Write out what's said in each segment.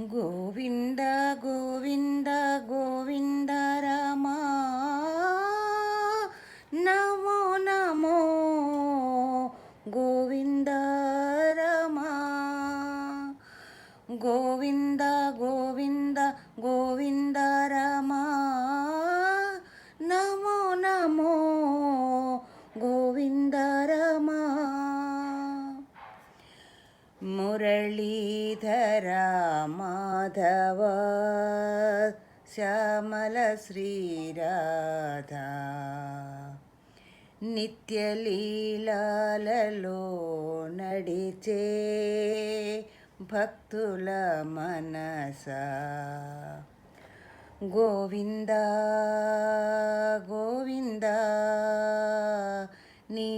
గోవింద గోవింద గోవింద రామ నమో నమో గోవింద రామ గోవింద గోవింద గోవింద రామ నమో నమో గోవింద రామ మురళీధర మాధవ శ్యామల శ్రీరాధ నిత్యలీలాలలో నడిచే భక్తుల మనస గోవింద గోవింద నీ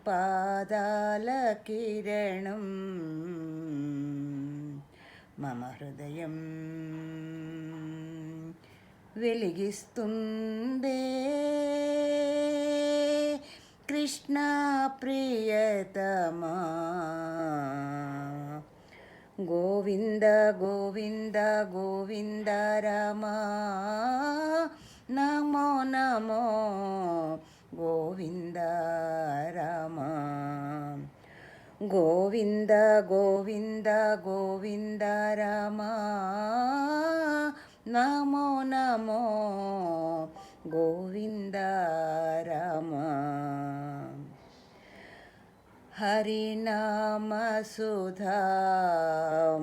పాదాల కిరణం మమ హృదయం వెలిగిస్తుందే కృష్ణ ప్రియతమా గోవింద గోవింద గోవింద రామ నమో నమో గోవింద రామ గోవింద గోవింద గోవింద రామ నమో నమో గోవింద రామ హరినామ సుధా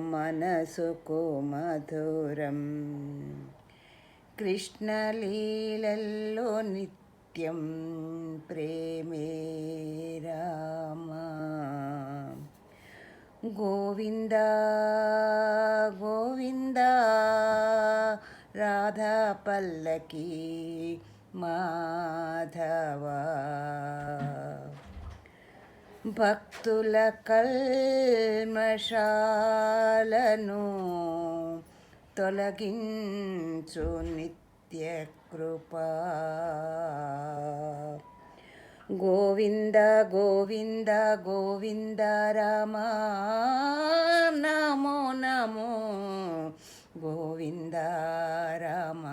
మనసుకు మధురం కృష్ణలీలల్లో నిత్యం ప్రేమే రామ గోవింద గోవింద రాధా పల్లకి మాధవ భక్తుల కల్మషాలను తొలగించు నిత్య కృపా గోవింద గోవింద గోవింద రామ నమో నమో గోవింద రామ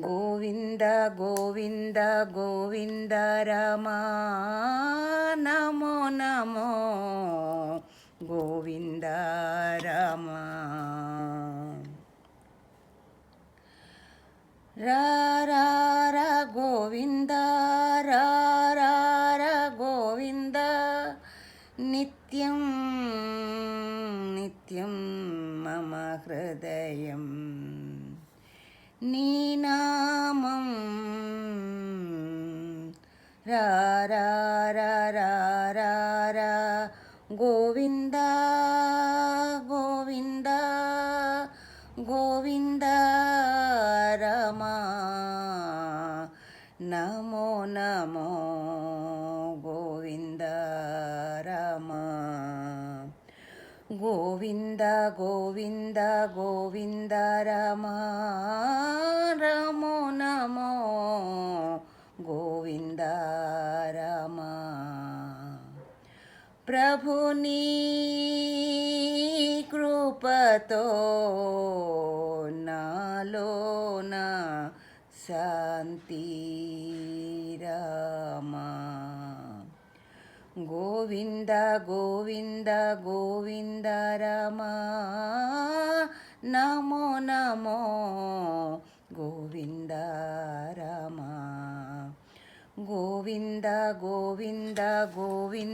గోవింద గోవింద గోవింద రామ నమో నమో గోవింద రామ రా గోవింద రా గోవింద నిత్యం నిత్యం మమ హృదయం నీ నామం రా గోవింద గోవింద గోవింద రామ నమో నమో గోవింద రామ గోవింద గోవింద గోవింద రామ నమో నమో గోవింద రామ ప్రభుని కృపతో నాలోన శాంతి రామ గోవింద గోవింద గోవింద రామ నమో నమో గోవింద రామ గోవింద గోవింద గోవింద